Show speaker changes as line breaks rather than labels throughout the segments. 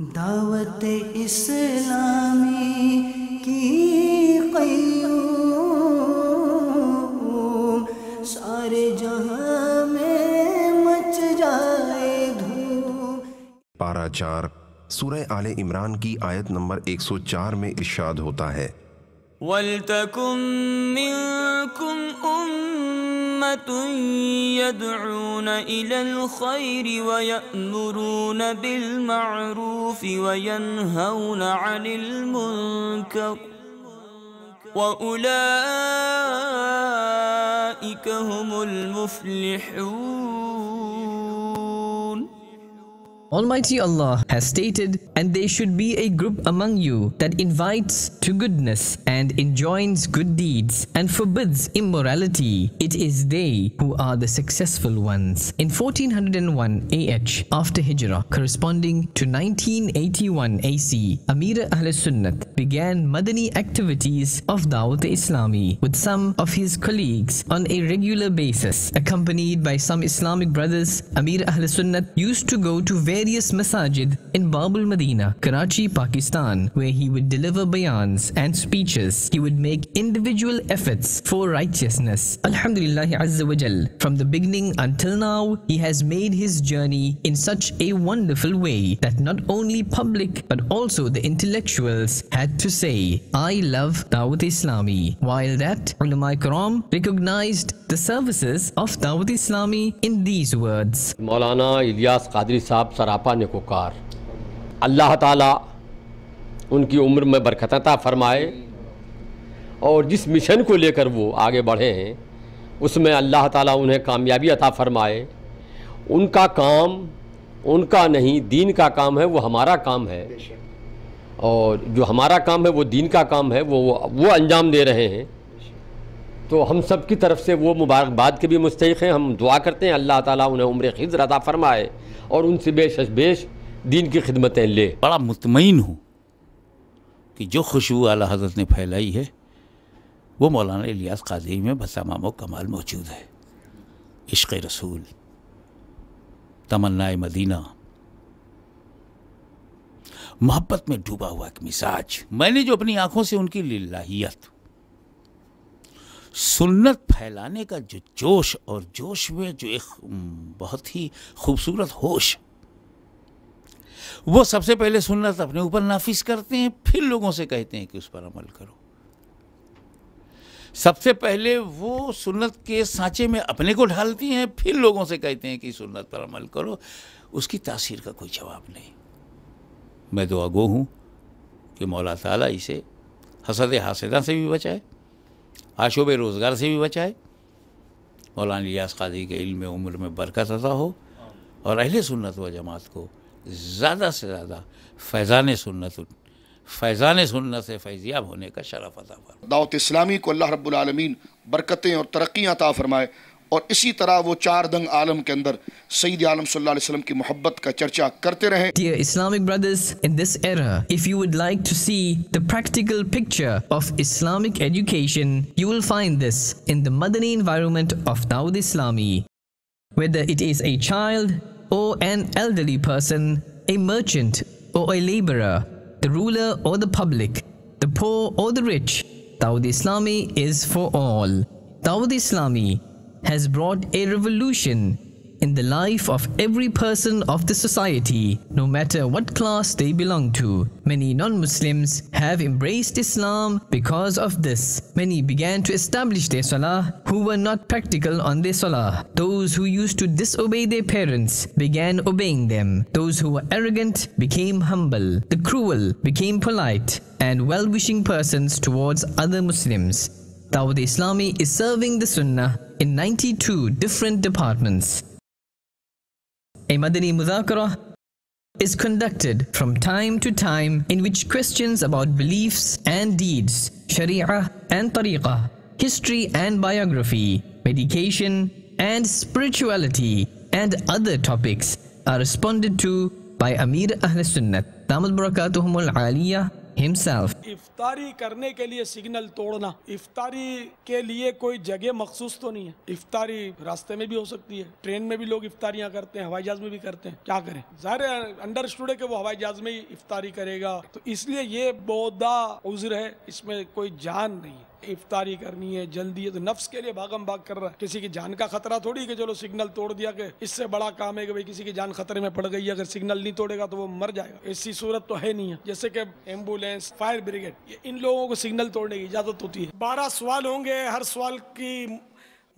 दावत इस्लामी की क़य्यूम सारे जहां में मच जाए धूम।
पारा 4 सूरह आले इमरान की आयत नंबर 104 में इरशाद होता है,
वल्तकुम मिनकुम उम्मतुन यदऊन इलल खैरि व यअमुरून बिल मअरूफ व यनहौन अनिल मुनकर व उलाइका हुमुल मुफ्लिहून।
Almighty Allah has stated, and there should be a group among you that invites to goodness and enjoins good deeds and forbids immorality. It is they who are the successful ones. In 1401 AH after Hijrah, corresponding to 1981 AC, Amir Ahl Sunnat began Madani activities of Dawat Islami with some of his colleagues on a regular basis. Accompanied by some Islamic brothers, Amir Ahl Sunnat used to go to various masajid in Babul Medina, Karachi, Pakistan, where he would deliver bayans and speeches. He would make individual efforts for righteousness. Alhamdulillah Azza wa Jal, from the beginning until now, he has made his journey in such a wonderful way that not only public but also the intellectuals had to say, I love Dawat Islami. While that, Ulama Ikram recognized the services of Dawat Islami in these words.
मौलाना इलियास कादरी साहब सरापा नेकोकार, अल्लाह ताला उनकी उम्र में बरकत अता फरमाए और जिस मिशन को लेकर वो आगे बढ़े हैं उसमें अल्लाह ताला उन्हें कामयाबी अता फरमाए। उनका काम उनका नहीं, दीन का काम है, वो हमारा काम है, और जो हमारा काम है वो दीन का काम है, वो अंजाम दे रहे हैं। तो हम सब की तरफ से वो मुबारकबाद के भी मुस्तहिक़ हैं। हम दुआ करते हैं अल्लाह ताला उन्हें उम्र खिज़र अता फरमाए और उनसे बेश दीन की खिदमतें ले।
बड़ा मुतमईन हूँ कि जो खुशबू आला हज़रत ने फैलाई है वो मौलाना इलियास कादरी में बतमाम कमाल मौजूद है। इश्क़ रसूल, तमन्नाए मदीना, मोहब्बत में डूबा हुआ एक मिजाज। मैंने जो अपनी आँखों से उनकी लिल्लाहियत, सुन्नत फैलाने का जो जोश और जोश में जो एक बहुत ही खूबसूरत होश, वो सबसे पहले सुन्नत अपने ऊपर नाफिज करते हैं, फिर लोगों से कहते हैं कि उस पर अमल करो। सबसे पहले वो सुन्नत के सांचे में अपने को ढालती हैं, फिर लोगों से कहते हैं कि सुन्नत पर अमल करो। उसकी तासीर का कोई जवाब नहीं। मैं दुआ गो हूँ कि मौला ताला इसे हसद हासिदा से भी बचाए, आशोब रोज़गार से भी बचाए। मौलाना इलियास कादरी के इल्म उम्र में बरकत अता हो और अहले सुन्नत व जमात को ज़्यादा से ज़्यादा फैज़ान सुन्नत से फैज़याब होने का शरफ़ अता फरमाए।
दावत इस्लामी को अल्लाह रब्बुल आलमीन बरकतें और तरक्कियाँ अता फरमाए और इसी तरह वो चार दंग आलम के अंदर सईद आलम सल्लल्लाहु अलैहि वसल्लम की मोहब्बत का चर्चा करते रहें।
Dear Islamic brothers, in this era, if you would like to see the practical picture of Islamic education, you will find this in the Madani environment of Dawat Islami. Whether it is a child or an elderly person, a merchant or a laborer, the ruler or the public, the poor or the rich, Dawat Islami is for all. Dawat Islami has brought a revolution in the life of every person of the society, no matter what class they belong to. Many non-Muslims have embraced Islam because of this. Many began to establish their salah who were not practical on their salah. Those who used to disobey their parents began obeying them. Those who were arrogant became humble. The cruel became polite and well-wishing persons towards other Muslims. Dawat Islami is serving the Sunnah in 92 different departments. A Madani Mudhakara is conducted from time to time in which questions about beliefs and deeds, Sharia and Tariqah, history and biography, medication and spirituality and other topics are responded to by Amir Ahl Sunnat, Damat Barakatuhumul Aliyah, himself.
इफ्तारी करने के लिए signal तोड़ना, इफ्तारी के लिए कोई जगह मखसूस तो नहीं है। इफ्तारी रास्ते में भी हो सकती है, ट्रेन में भी लोग इफ्तारियां करते हैं, हवाई जहाज में भी करते हैं। क्या करें, ज़ाहिर है अंडरस्टूड है कि वो हवाई जहाज में ही इफ्तारी करेगा, तो इसलिए ये बोदा उज़्र है, इसमें कोई जान नहीं है। इफ्तारी करनी है, जल्दी है, तो नफ्स के लिए भागम भाग कर रहा है। किसी की जान का खतरा थोड़ी कि चलो सिग्नल तोड़ दिया, कि इससे बड़ा काम है कि भाई किसी की जान खतरे में पड़ गई, अगर सिग्नल नहीं तोड़ेगा तो वो मर जाएगा। ऐसी सूरत तो है नहीं है। जैसे कि एम्बुलेंस, फायर ब्रिगेड, ये इन लोगों को सिग्नल तोड़ने की इजाजत होती है। 12 सवाल होंगे, हर सवाल की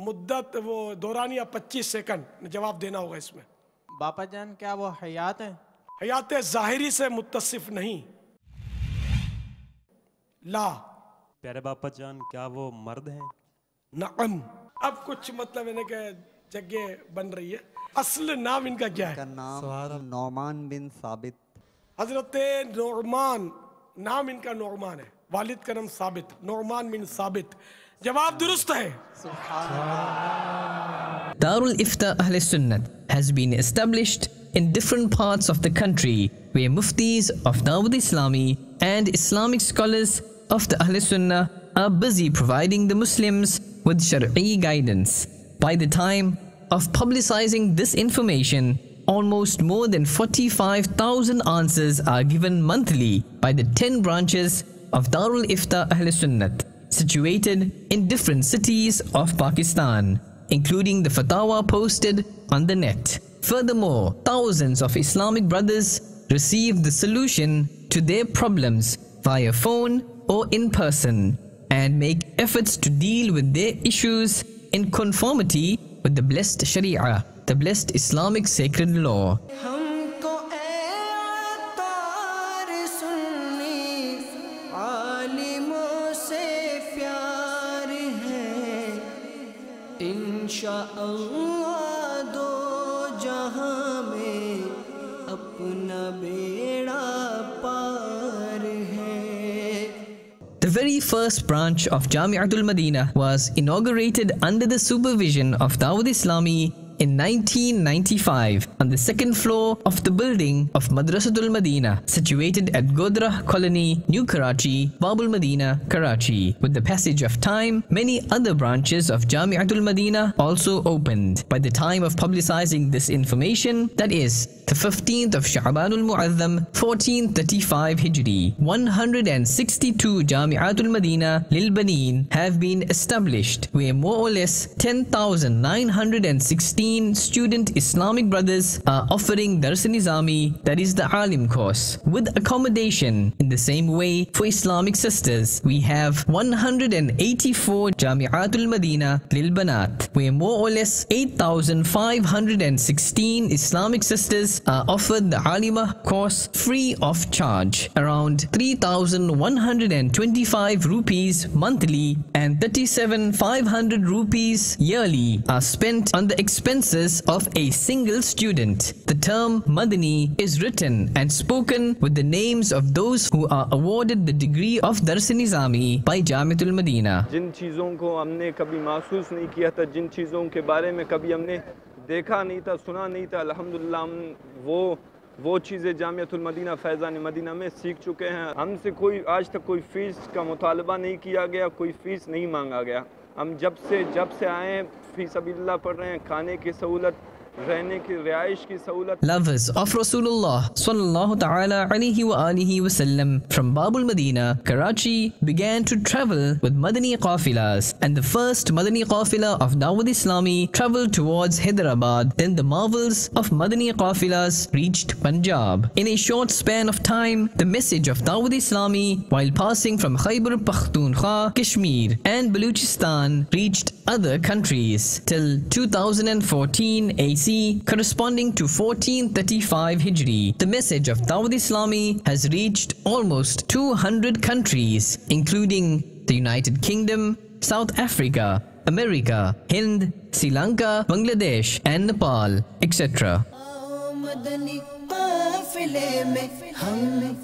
मुद्दत वो दौरानिया 25 सेकंड जवाब देना होगा। इसमें
बापा जान क्या वो हयात है?
हयात ज़ाहिरी से मुत्तसिफ नहीं। ला
प्यारे बापा जान क्या वो मर्द हैं?
नअम। अब कुछ मतलब इन्हें के जगह बन रही है। असल नाम इनका क्या है?
नाम नौमान बिन साबित।
हजरत नौमान, नाम इनका नौमान है, वालिद का नाम साबित, नौमान बिन साबित। जवाब दुरुस्त है।
Darul Ifta Ahl Sunnah has been established in different parts of the country where muftis of Dawud Islami and Islamic scholars of the Ahl Sunnah are busy providing the Muslims with Shar'i guidance. By the time of publicizing this information, almost more than 45,000 answers are given monthly by the 10 branches of Darul Ifta Ahl Sunnah situated in different cities of Pakistan, including the fatwa posted on the net. Furthermore, thousands of Islamic brothers receive the solution to their problems via phone or in person and make efforts to deal with their issues in conformity with the blessed Sharia, the blessed Islamic sacred law.
हमको तार सुन्नी आलिमों से प्यार है, इंशाअल्लाह दो जहां में अपना बेड़ा पार है।
The very first branch of Jami'atul Madinah was inaugurated under the supervision of Dawud Islami in 1995 on the second floor of the building of Madrasatul Madinah, situated at Godra Colony, New Karachi, Babul Madinah, Karachi. With the passage of time, many other branches of Jami'atul Madinah also opened. By the time of publicizing this information, that is, the 15th of Sha'banul Mu'azzam 1435 Hijri, 162 Jami'atul Madinah Lil Baneen have been established, where more or less 10,916 student Islamic brothers are offering Dars Nizami, that is the Alim course, with accommodation. In the same way, for Islamic sisters, we have 184 Jami'atul Madinah Lil Banat, where more or less 8,516 Islamic sisters are offered the Alima course free of charge. Around 3,125 rupees monthly and 37,500 rupees yearly are spent on the expenses of a single student. The term Madani is written and spoken with the names of those who are awarded the degree of Dars Nizami by Jami'atul Madinah.
जिन चीज़ों को हमने कभी महसूस नहीं किया था, जिन चीज़ों के बारे में कभी हमने देखा नहीं था, सुना नहीं था, अल्हम्दुलिल्लाह हम वो चीज़ें जामिअतुल मदीना फैज़ान मदीना में सीख चुके हैं। हमसे कोई आज तक कोई फ़ीस का मुतालबा नहीं किया गया, कोई फ़ीस नहीं मांगा गया। हम जब से आए फ़ी सबीलिल्लाह पढ़ रहे हैं, खाने की सहूलत, रहने की रिहाइश की सहूलत।
Lovers of Rasulullah sallallahu ta'ala alayhi wa alihi wa sallam from Babul Madinah, Karachi began to travel with Madani qafilas, and the first Madani qafila of Dawud Islami traveled towards Hyderabad. Then the marvels of Madani qafilas reached Punjab. In a short span of time, the message of Dawud Islami, while passing from Khyber Pakhtunkhwa, Kashmir and Baluchistan, reached other countries till 2014 AC, corresponding to 1435 Hijri. The message of Dawud Islami has reached almost 200 countries, including the United Kingdom, South Africa, America, Hind, Sri Lanka, Bangladesh and Nepal, etc.
Madani काफिले में हम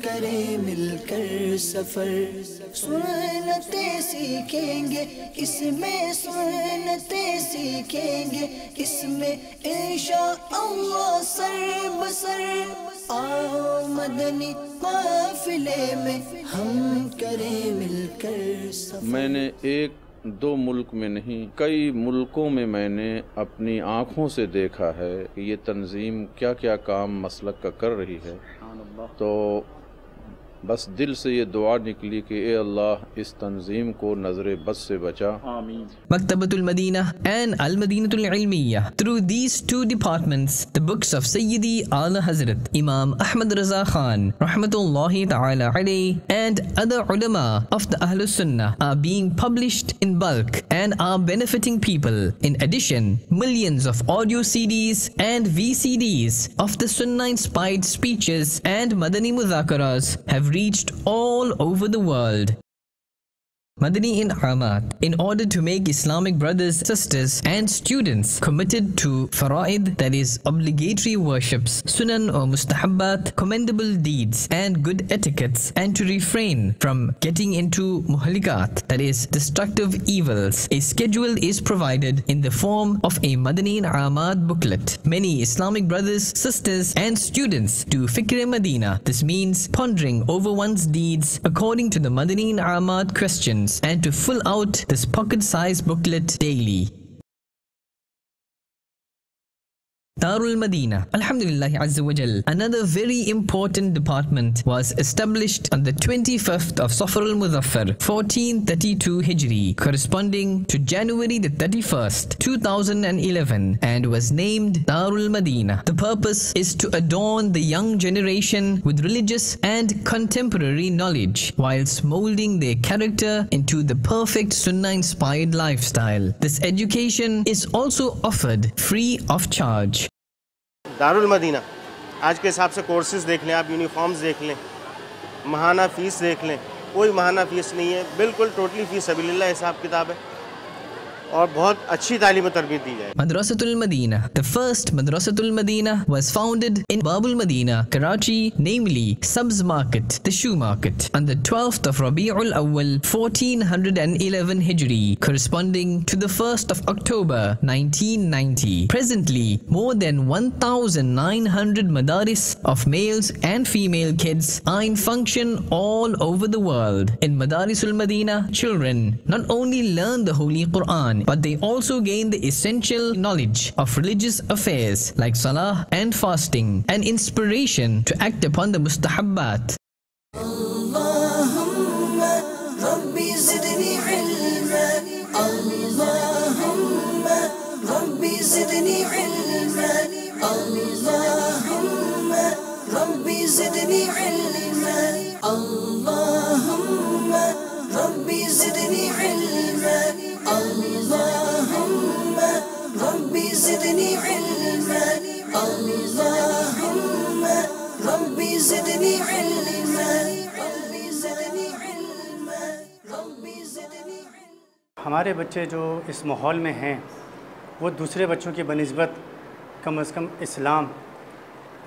करें मिलकर सफर, सुन्नतें सीखेंगे इसमें, सुन्नतें सीखेंगे इसमें, इंशाअल्लाह सर बसर आओ मदनी काफिले में हम करें मिलकर सफर।
मैंने एक दो मुल्क में नहीं कई मुल्कों में मैंने अपनी आँखों से देखा है कि ये तंजीम क्या क्या काम मसलक का कर रही है। तो बस दिल से ये दुआ निकली कि ए अल्लाह इस तंजीम को नजर बद से बचा। आमीन।
Maktabatul Madinah and Al Madinatul Ilmiyyah. Through these two departments, the books of Sayyidi Ala Hazrat Imam Ahmad Raza Khan Rahmatullahi Ta'ala alayhi and other ulama of the Ahlus Sunnah are being published in bulk and are benefiting people. In addition, millions of audio CDs and VCDs of the Sunnah inspired speeches and Madani Mudhakaras have reached all over the world. Madani In'amat, in order to make Islamic brothers, sisters and students committed to fara'id, that is obligatory worships, sunan or mustahabbat, commendable deeds and good etiquettes, and to refrain from getting into muhalikat, that is destructive evils, a schedule is provided in the form of a Madani In'amat booklet. Many Islamic brothers, sisters and students do Fikr Madina. This means pondering over one's deeds according to the Madani In'amat questions, and to fill out this pocket-sized booklet daily. Darul Madinah. Alhamdulillah Azza wa Jal. Another very important department was established on the 25th of Safar al-Muzaffar 1432 Hijri, corresponding to January the 31st 2011, and was named Darul Madinah. The purpose is to adorn the young generation with religious and contemporary knowledge whilst molding their character into the perfect Sunnah inspired lifestyle. This education is also offered free of charge.
Darul Madina आज के हिसाब से courses देख लें आप, uniforms देख लें, महाना fees देख लें, कोई महाना फ़ीस नहीं है, बिल्कुल टोटली फ़ीस सबीलिल्लाह हिसाब किताब है और बहुत अच्छी तालीम और तरबियत दी जाए।
Madrasatul Madinah. The first Madrasatul Madinah was founded in Babul Madinah, Karachi, namely Subs Market, the shoe market, on the 12th of Rabi'ul Awwal 1411 Hijri, corresponding to the 1st of October 1990. Presently, more than 1,900 madaris of males and female kids are in function all over the world. In Madarisul Madinah, children not only learn the Holy Quran, but they also gain the essential knowledge of religious affairs like salah and fasting, and inspiration to act upon the mustahabbat.
Allahumma Rabbi zidni ilman, Allahumma Rabbi zidni ilman, Allahumma Rabbi zidni ilman, Allahumma Rabbi zidni ilman. Allahumma Rabbi zidni ilman, Allahumma Rabbi zidni ilman, Rabbi zidni ilman.
हमारे बच्चे जो इस माहौल में हैं वो दूसरे बच्चों की बनिस्बत कम से कम इस्लाम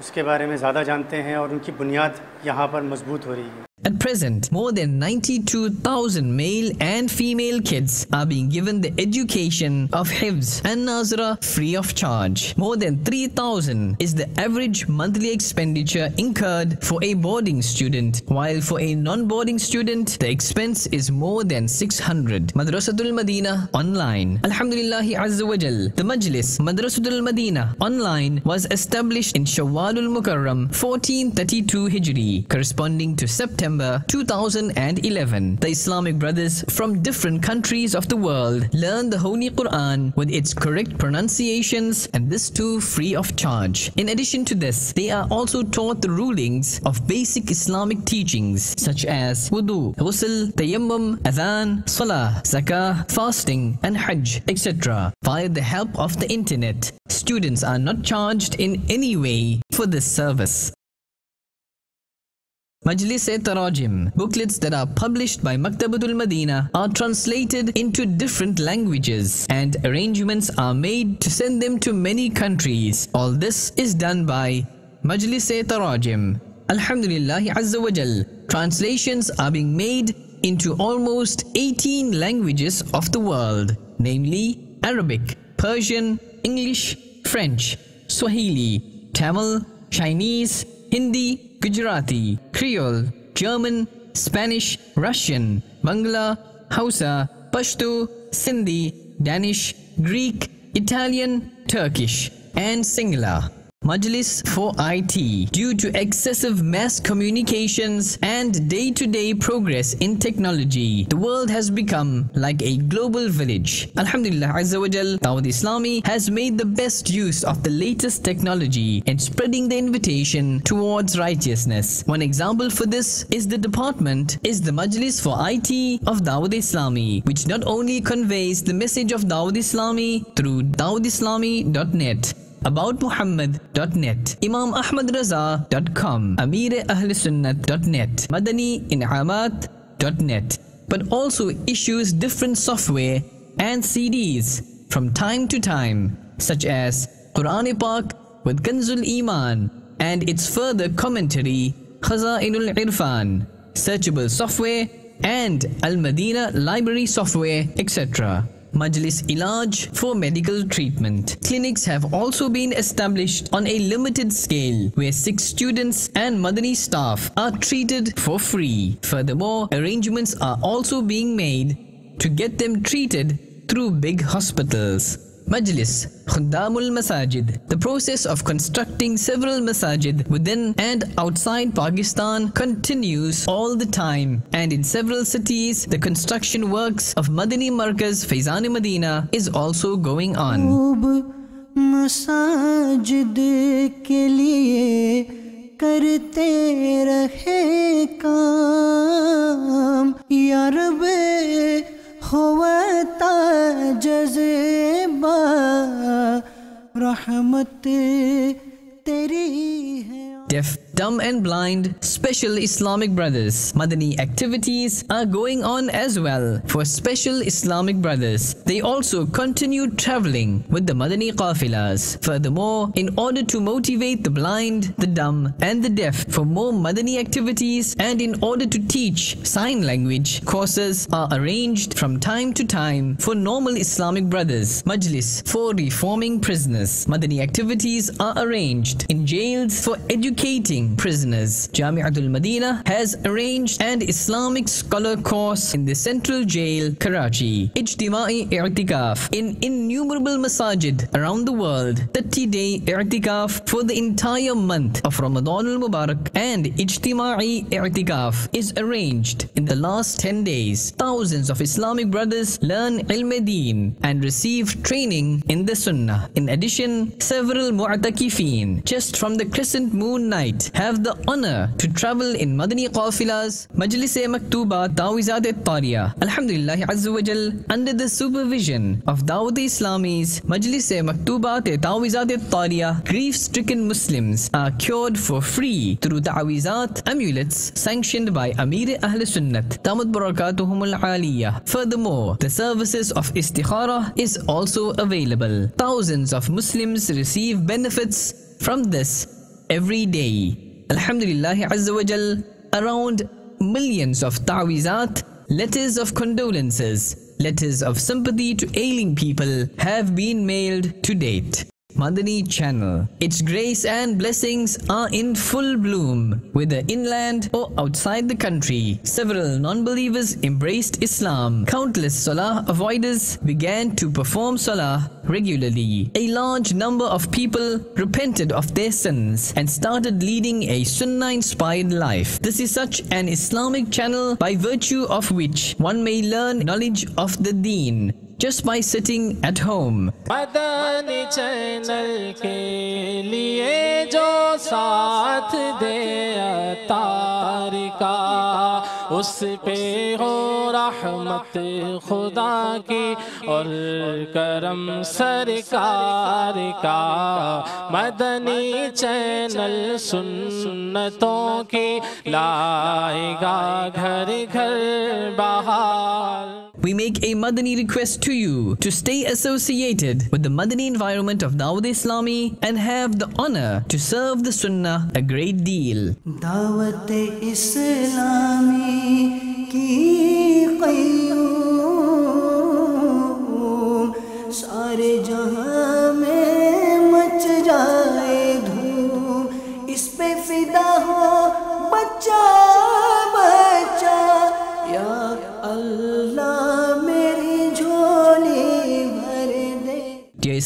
उसके बारे में ज़्यादा जानते हैं और उनकी बुनियाद यहाँ पर मजबूत हो रही है।
At present, more than 92,000 male and female kids are being given the education of Hifz and Nazra free of charge. More than 3,000 is the average monthly expenditure incurred for a boarding student, while for a non-boarding student, the expense is more than 600. Madrasatul Madinah Online. Alhamdulillahi Azza wa Jal. The Majlis Madrasatul Madinah Online was established in Shawwalul Mukarram 1432 Hijri, corresponding to September 2011. The Islamic brothers from different countries of the world learn the Holy Quran with its correct pronunciations, and this too free of charge. In addition to this, they are also taught the rulings of basic Islamic teachings such as wudu, ghusl, tayammum, adhan, salah, zakah, fasting and hajj, etc. Via the help of the internet. Students are not charged in any way for this service. Majlis-e-Tarajim. Booklets that are published by Maktabatul Madinah are translated into different languages, and arrangements are made to send them to many countries. All this is done by Majlis-e-Tarajim. Alhamdulillah Azza wa Jal. Translations are being made into almost 18 languages of the world, namely Arabic, Persian, English, French, Swahili, Tamil, Chinese, Hindi, Gujarati, Creole, German, Spanish, Russian, Bangla, Hausa, Pashto, Sindhi, Danish, Greek, Italian, Turkish, and Sinhala. Majlis for IT. Due to excessive mass communications and day-to-day progress in technology, the world has become like a global village. Alhamdulillah Azza wa Jal, Dawat Islami has made the best use of the latest technology in spreading the invitation towards righteousness. One example for this is the Majlis for IT of Dawat Islami, which not only conveys the message of Dawat Islami through dawatislami.net, aboutmuhammad.net, imamahmadraza.com, amireahlisunnat.net, madaniinamat.net, but also issues different software and CDs from time to time, such as Quran-e-Pak with Kanzul Iman and its further commentary Khaza'inul Irfan, searchable software, and Al-Madina library software, etc. Majlis Ilaj for medical treatment. Clinics have also been established on a limited scale where 6 students and Madani staff are treated for free. Furthermore, arrangements are also being made to get them treated through big hospitals. Majlis Khuddamul Masajid. The process of constructing several masajid within and outside Pakistan continues all the time, and in several cities the construction works of Madani Markaz Faizan Madina is also going on.
masajid ke liye karte rahe kaam ya Rabbi होता जज़्बा रहमत तेरी है.
Deaf, dumb and blind, special Islamic brothers. Madani activities are going on as well for special Islamic brothers. They also continue traveling with the Madani qafilas. Furthermore, in order to motivate the blind, the dumb and the deaf for more Madani activities, and in order to teach sign language, courses are arranged from time to time for normal Islamic brothers. Majlis for reforming prisoners. Madani activities are arranged in jails for educating prisoners. Jami'atul Madina has arranged an Islamic scholar course in the central jail, Karachi. Ijtima'i i'tikaf in innumerable masajid around the world. 30-day i'tikaf for the entire month of Ramadan al-Mubarak, and Ijtima'i i'tikaf is arranged in the last 10 days. Thousands of Islamic brothers learn ilm-e-deen and receive training in the Sunnah. In addition, several mu'takifeen just from the crescent moon night have the honor to travel in Madani qafilas, Majlis-e Maktubat, Tawizat-e-Tariya. Alhamdulillah Azza wa Jal, under the supervision of Dawat-e Islami's Majlis-e Maktubat-e Tawizat-e-Tariya, grief-stricken Muslims are cured for free through ta'awizat, amulets sanctioned by Amir Ahl Sunnat, Damat Barakatuhumul Aliyah. Furthermore, the services of Istikhara is also available. Thousands of Muslims receive benefits from this every day. Alhamdulillah Azza wa Jal, around millions of ta'wizat, letters of condolences, letters of sympathy to ailing people have been mailed to date. Madani channel. Its grace and blessings are in full bloom, whether inland or outside the country. Several non-believers embraced Islam. Countless salah avoiders began to perform salah regularly. A large number of people repented of their sins and started leading a sunnah-inspired life. This is such an Islamic channel by virtue of which one may learn knowledge of the deen just by sitting at home.
Madani channel के लिए जो साथ दे तारिका, उस पे हो रहमत खुदा की और करम सरकार का. मदनी चैनल सुन्नतों की लाएगा घर घर बहार.
We make a Madani request to you to stay associated with the Madani environment of Dawat Islami and have the honor to serve the Sunnah a great deal.
Dawat Islami ki qayyum, सारे जहां में much जाए धूम, इस पे फिदा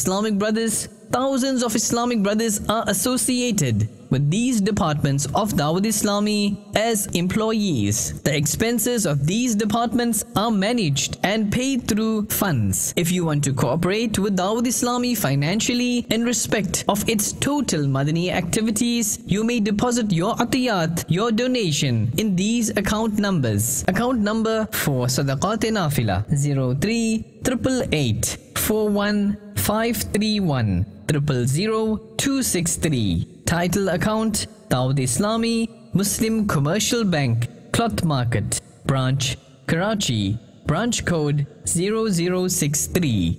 Islamic brothers, thousands of Islamic brothers are associated with these departments of Dawud Islami as employees. The expenses of these departments are managed and paid through funds. If you want to cooperate with Dawud Islami financially in respect of its total Madani activities, you may deposit your atiyat, your donation, in these account numbers. Account number for Sadaqat Nafila 0388 41531 000263. Title account Dawud Islami Muslim Commercial Bank, Cloth Market, Branch Karachi, branch code 0063.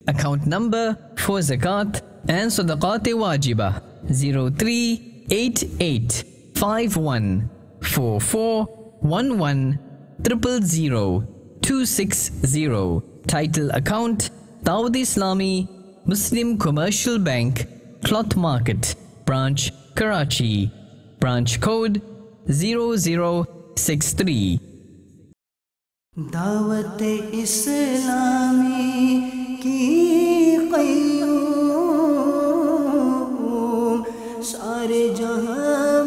Account number for Zakat and Sadaqat Wajiba 0388 514411 000260. Title account Dawud Islami Muslim Commercial Bank, Cloth Market, Branch Karachi, branch code 0063.
Dawat Islami की क़य्यूम सारे जहां